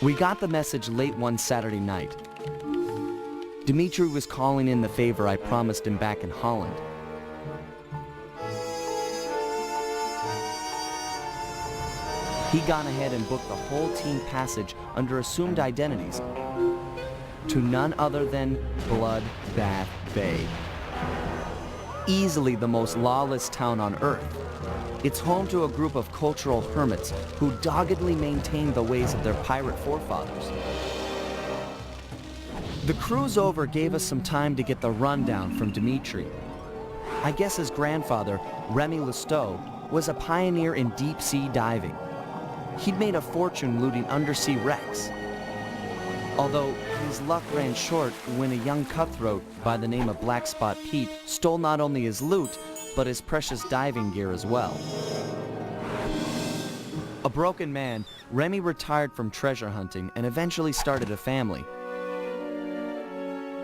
We got the message late one Saturday night. Dmitri was calling in the favor I promised him back in Holland. He gone ahead and booked the whole team passage under assumed identities to none other than Bloodbath Bay. Easily the most lawless town on Earth. It's home to a group of cultural hermits who doggedly maintain the ways of their pirate forefathers. The cruise over gave us some time to get the rundown from Dmitri. I guess his grandfather, Remy Lestow, was a pioneer in deep-sea diving. He'd made a fortune looting undersea wrecks. Although his luck ran short when a young cutthroat by the name of Black Spot Pete stole not only his loot, but his precious diving gear as well. A broken man, Remy retired from treasure hunting and eventually started a family.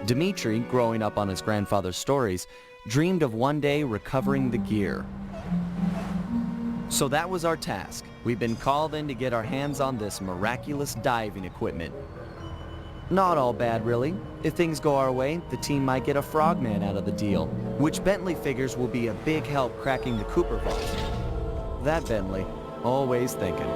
Dmitri, growing up on his grandfather's stories, dreamed of one day recovering the gear. So that was our task. We've been called in to get our hands on this miraculous diving equipment. Not all bad, really. If things go our way, the team might get a frogman out of the deal, which Bentley figures will be a big help cracking the Cooper vault. That Bentley, always thinking.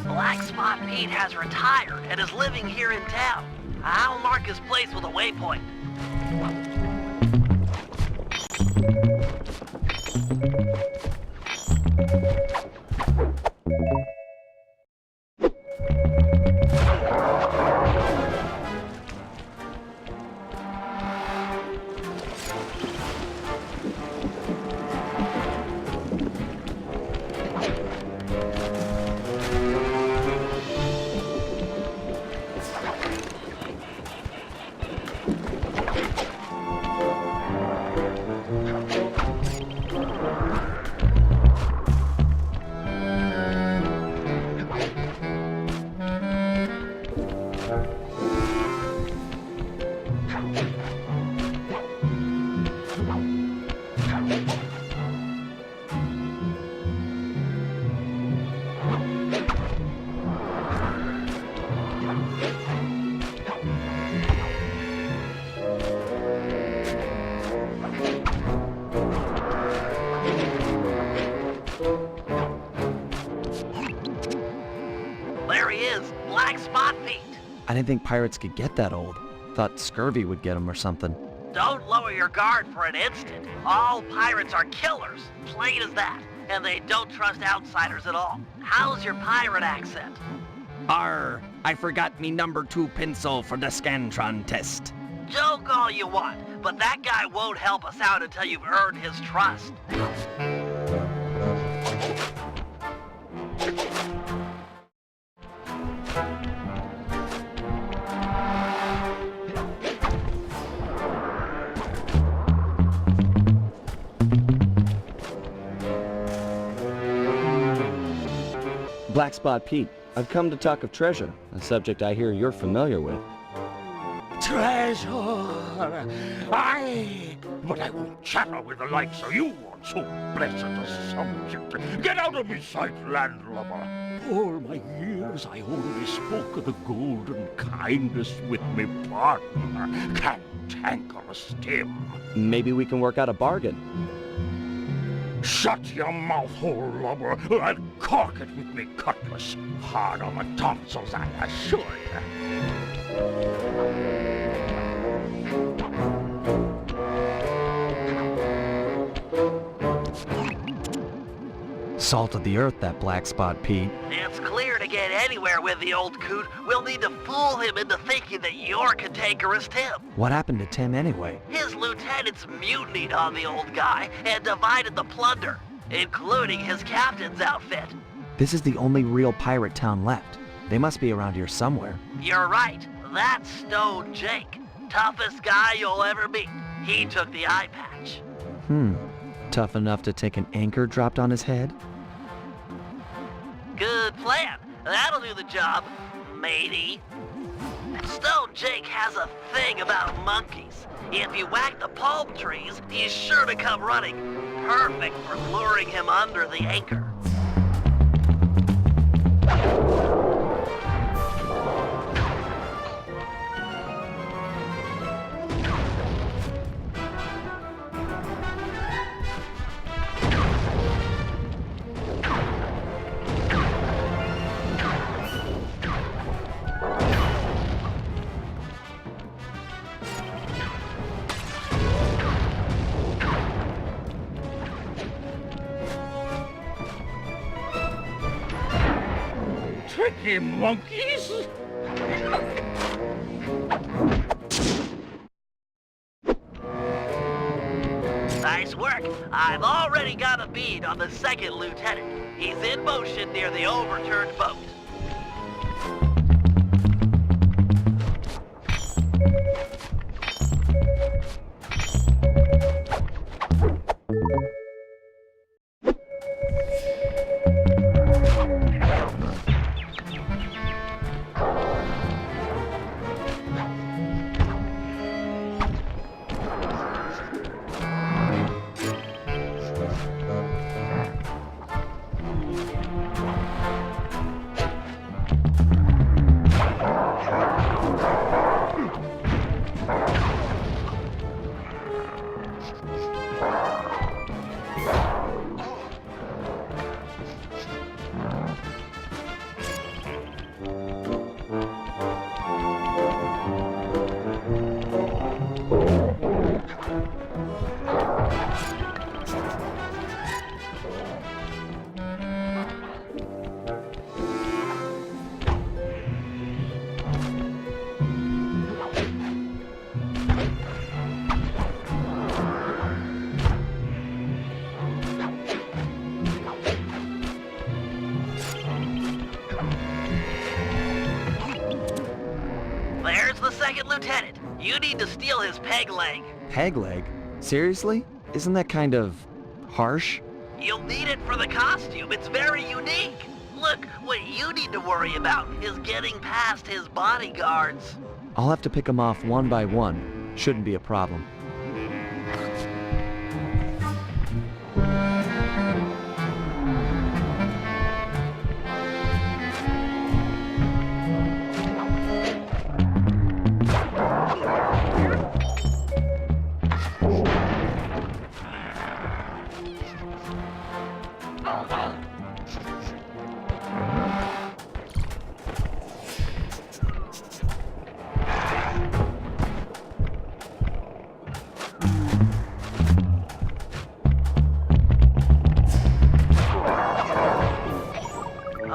Black Spot Pete has retired and is living here in town. I'll mark his place with a waypoint. I didn't think pirates could get that old. Thought scurvy would get them or something. Don't lower your guard for an instant. All pirates are killers, plain as that. And they don't trust outsiders at all. How's your pirate accent? Arr, I forgot me number 2 pencil for the Scantron test. Joke all you want, but that guy won't help us out until you've earned his trust. Black Spot Pete, I've come to talk of treasure, a subject I hear you're familiar with. Treasure! Aye! But I won't chatter with the likes of you on so blessed a subject. Get out of my sight, landlubber! All my years I only spoke of the golden kindness with me partner. Cantankerous stem. Maybe we can work out a bargain. Shut your mouth hole, lubber, and cork it with me cutlass. Hard on my tonsils, I assure you. Salt of the earth, that Black Spot Pete. It's clear to get anywhere with the old coot, we'll need to fool him into thinking that you're cantankerous Tim. What happened to Tim anyway? His lieutenants mutinied on the old guy and divided the plunder, including his captain's outfit. This is the only real pirate town left. They must be around here somewhere. You're right. That's Stone Jake. Toughest guy you'll ever meet. He took the eye patch. Tough enough to take an anchor dropped on his head? Good plan. That'll do the job, matey. Stone Jake has a thing about monkeys. If you whack the palm trees, he's sure to come running. Perfect for luring him under the anchor. Tricky monkeys! Nice work. I've already got a bead on the second lieutenant. He's in motion near the overturned boat. There's the second lieutenant. You need to steal his peg leg. Peg leg? Seriously? Isn't that kind of harsh? You'll need it for the costume. It's very unique. Look, what you need to worry about is getting past his bodyguards. I'll have to pick them off one by one. Shouldn't be a problem.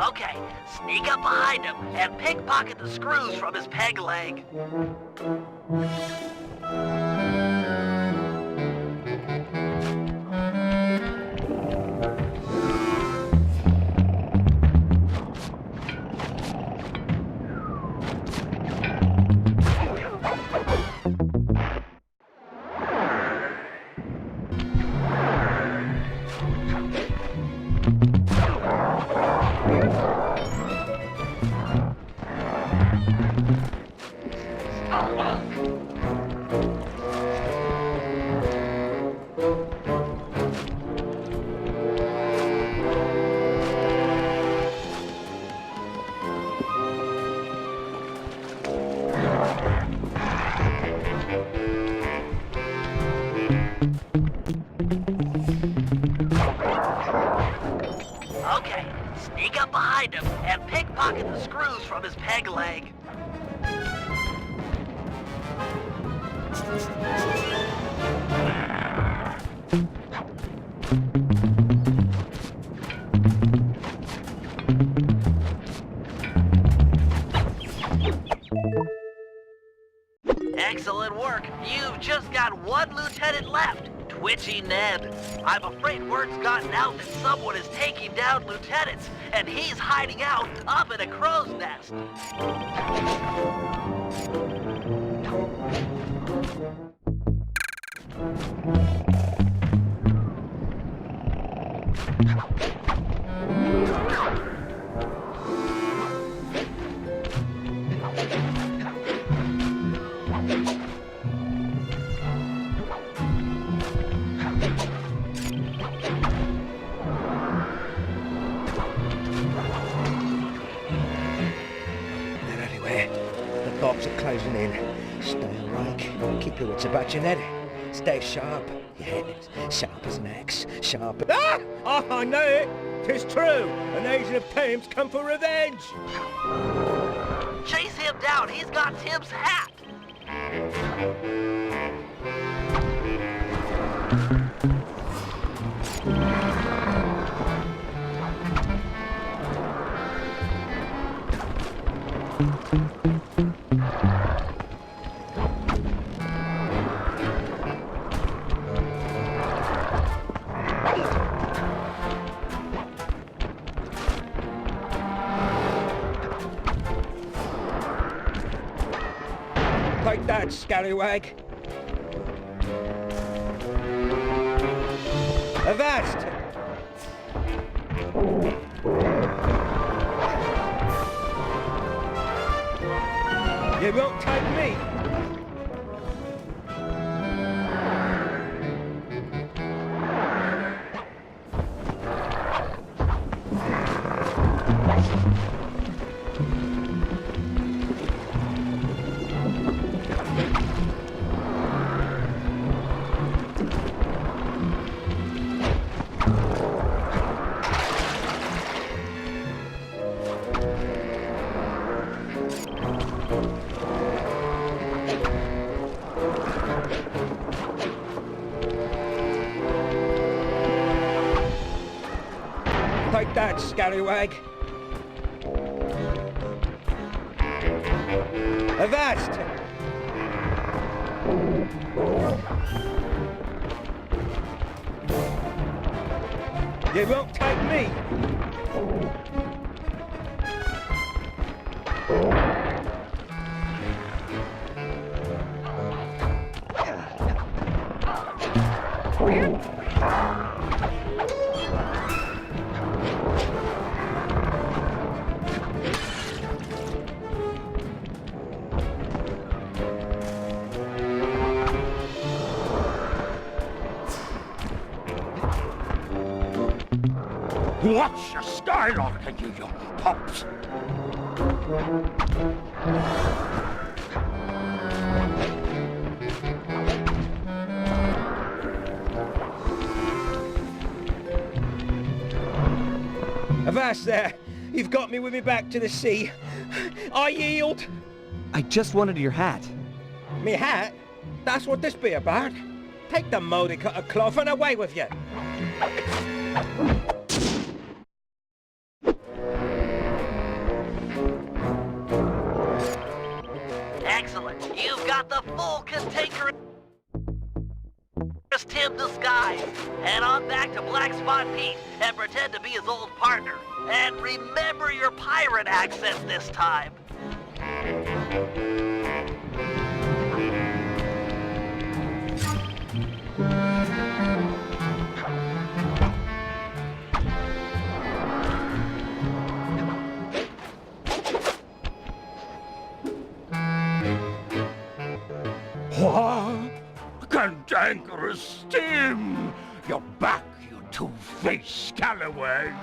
Okay, sneak up behind him and pickpocket the screws from his peg leg. Okay, sneak up behind him and pickpocket the screws from his peg leg. Lieutenant left, Twitchy Ned. I'm afraid word's gotten out that someone is taking down lieutenants, and he's hiding out up in a crow's nest. They're everywhere. The cops are closing in. Stay awake. Keep your wits about you, Ned. Stay sharp. Yes, sharp as an axe. Sharp. Ah! Oh, I know it. 'Tis true. An agent of Tim's come for revenge. Chase him down. He's got Tim's hat. Take that, scallywag. Avast! You won't take me. Take that, scallywag. Avast! You won't take me. Watch your skylarking, you young pups. Avast there. You've got me with me back to the sea. I yield. I just wanted your hat. Me hat? That's what this be about. Take the mouldy cut of cloth and away with you. Excellent. You've got the full cantankerous Tim disguise. Head on back to Black Spot Pete and pretend to be his old partner. And remember your pirate accent this time. What? Cantankerous Tim! You're back, you two-faced scallywag!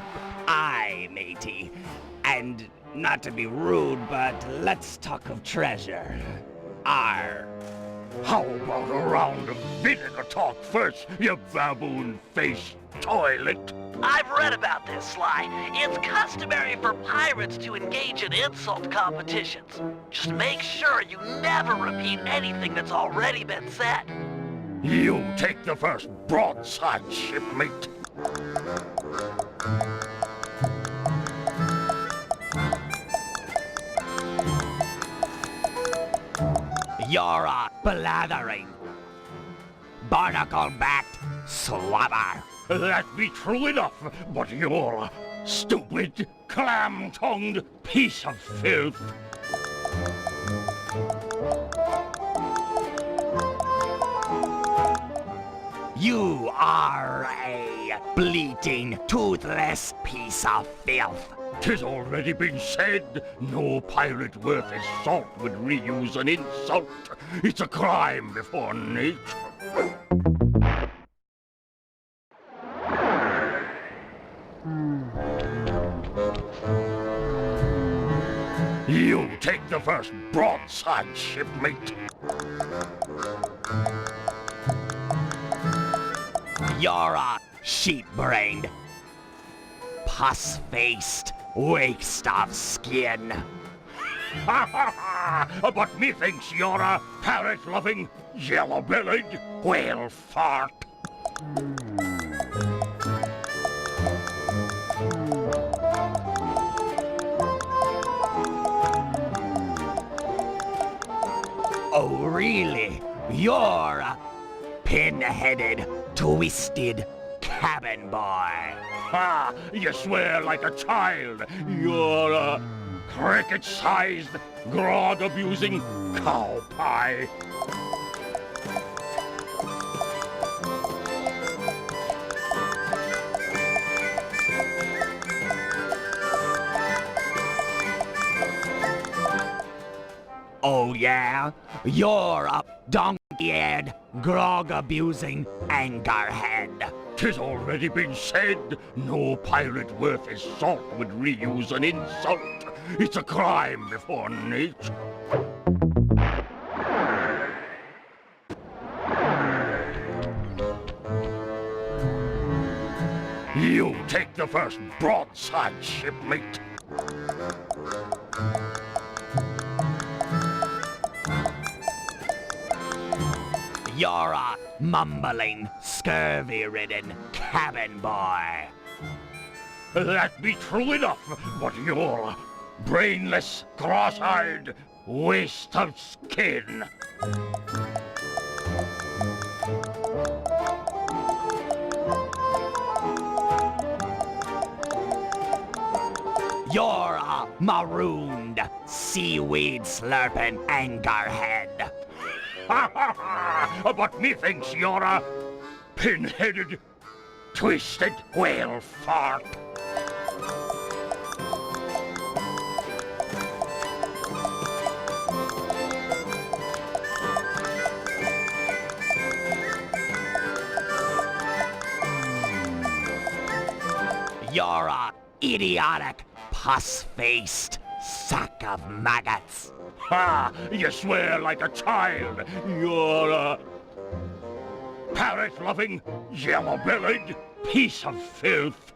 Aye, matey. And not to be rude, but let's talk of treasure. Arr. How about a round of vinegar talk first, you baboon-faced toilet? I've read about this, Sly. It's customary for pirates to engage in insult competitions. Just make sure you never repeat anything that's already been said. You take the first broadside, shipmate. You're a blathering. barnacle-backed slobber. That be true enough, but you're a stupid, clam-tongued piece of filth. You are a bleating, toothless piece of filth. 'Tis already been said, no pirate worth his salt would reuse an insult. It's a crime before nature. You take the first broadside, shipmate. You're a sheep-brained, pus-faced waste of skin. Ha ha ha! But methinks you're a parrot-loving, yellow-bellied whale fart. Oh, really? You're a pin-headed, twisted cabin boy. Ha! You swear like a child. You're a cricket-sized, grog-abusing cow pie. Oh, yeah? You're a donkey-head, grog-abusing angerhead. 'Tis already been said, no pirate worth his salt would reuse an insult. It's a crime before nature. You take the first broadside, shipmate. You're a mumbling, scurvy-ridden cabin boy. That be true enough, but you're a brainless, cross-eyed waste of skin. You're a marooned, seaweed-slurping angerhead. Ha ha ha! But methinks you're a pin-headed, twisted whale fart. You're a idiotic, pus-faced sack of maggots. Ha! You swear like a child. You're a parrot-loving, yellow-bellied piece of filth.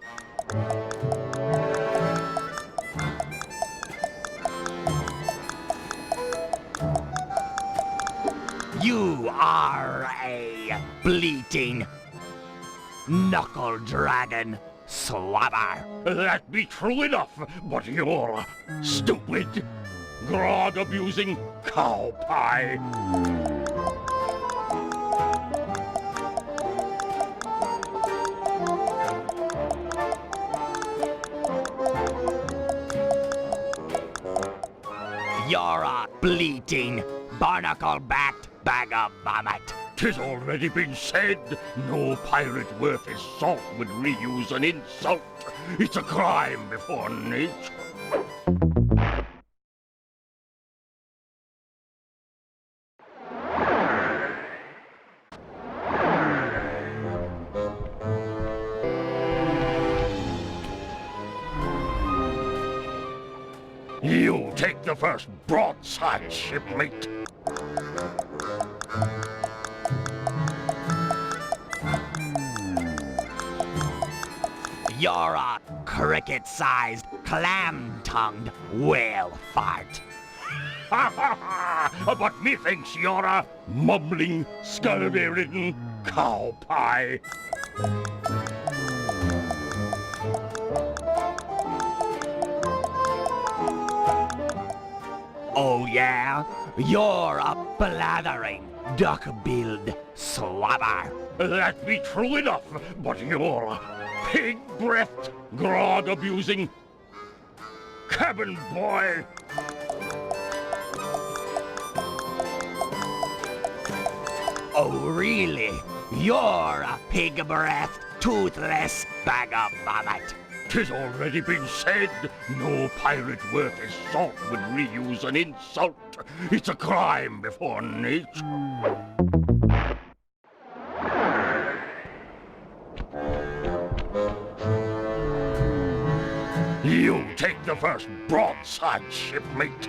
You are a bleating, knuckle-dragging slobber. That be true enough, but you're a stupid, grog-abusing cow pie. You're a bleating, barnacle-backed bag of vomit. 'Tis already been said, no pirate worth his salt would reuse an insult. It's a crime before nature. You take the first broadside, shipmate. You're a cricket-sized, clam-tongued whale fart. Ha ha ha! But methinks you're a mumbling, scurvy-ridden cow pie. Oh, yeah? You're a blathering, duck-billed, Swabber. That be true enough, but you're pig-breathed, grog-abusing cabin boy. Oh, really? You're a pig-breathed, toothless bag of vomit. 'Tis already been said, no pirate worth his salt would reuse an insult. It's a crime before nature. You take the first broadside, shipmate.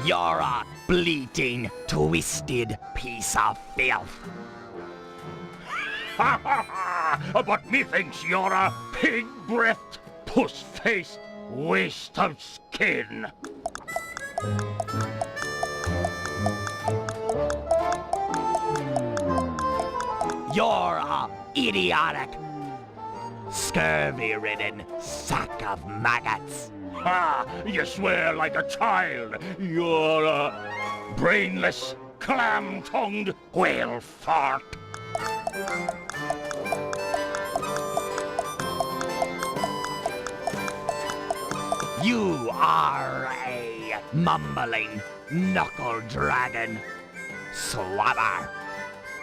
You're a bleating, twisted piece of filth. Ha ha ha! But methinks you're a pig-breathed, puss-faced waste of skin. You're a idiotic, scurvy-ridden sack of maggots. Ha! You swear like a child. You're a brainless, clam-tongued whale fart. You are a mumbling knuckle-dragon swabber.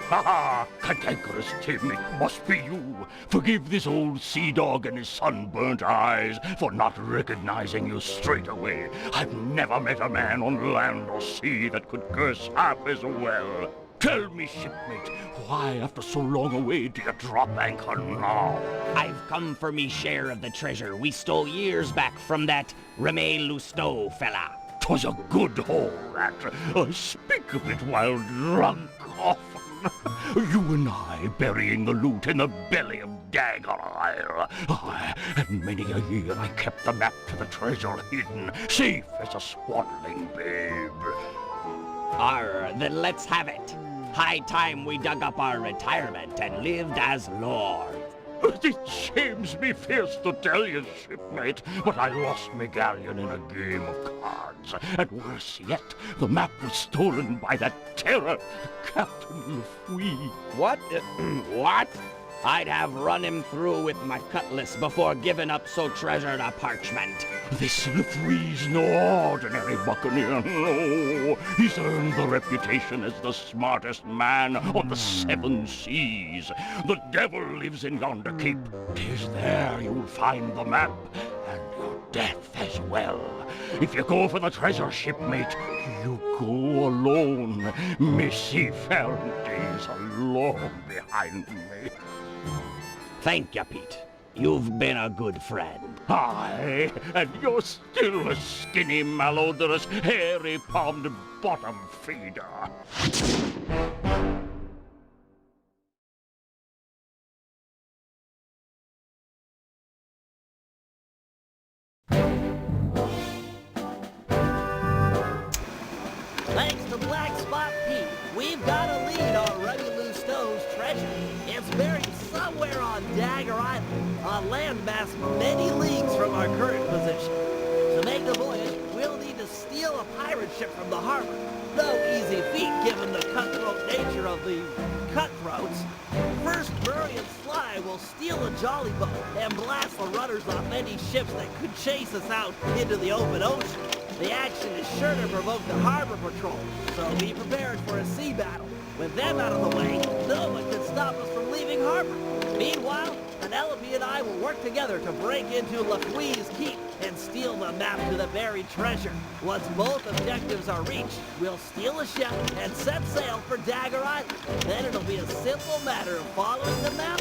Ha ha! Cantankerous Tim, it must be you. Forgive this old sea dog and his sunburnt eyes for not recognizing you straight away. I've never met a man on land or sea that could curse half as well. Tell me, shipmate, why after so long away do you drop anchor now? I've come for me share of the treasure we stole years back from that Reme Lousteau fella. 'Twas a good haul, that. I speak of it while drunk often. You and I burying the loot in the belly of Dagger Isle. Aye, and many a year I kept the map to the treasure hidden, safe as a swaddling babe. Arr, then let's have it. High time we dug up our retirement and lived as lords. It shames me fierce to tell you, shipmate, but I lost me galleon in a game of cards. And worse yet, the map was stolen by that terror, Captain Lafouille. What? What? I'd have run him through with my cutlass before giving up so treasured a parchment. This Lafouille's no ordinary buccaneer, no. He's earned the reputation as the smartest man on the 7 seas. The devil lives in yonder cape. 'Tis there you'll find the map, and your death as well. If you go for the treasure, shipmate, you go alone. Missy Ferrante's alone behind me. Thank you, Pete. You've been a good friend. Aye, and you're still a skinny, malodorous, hairy-palmed bottom feeder. Thanks to Black Spot Pete, we've got a lead on Remy Lousteau's treasure. It's buried somewhere on Dagger Island, a landmass many leagues from our current position. To make the voyage, we'll need to steal a pirate ship from the harbor. No easy feat given the cutthroat nature of the cutthroats. First, Murray and Sly will steal a jolly boat and blast the rudders off any ships that could chase us out into the open ocean. The action is sure to provoke the harbor patrol, so be prepared for a sea battle. With them out of the way, no one can stop us from leaving harbor. Meanwhile, Penelope and I will work together to break into Lafouille's keep and steal the map to the buried treasure. Once both objectives are reached, we'll steal a ship and set sail for Dagger Island. Then it'll be a simple matter of following the map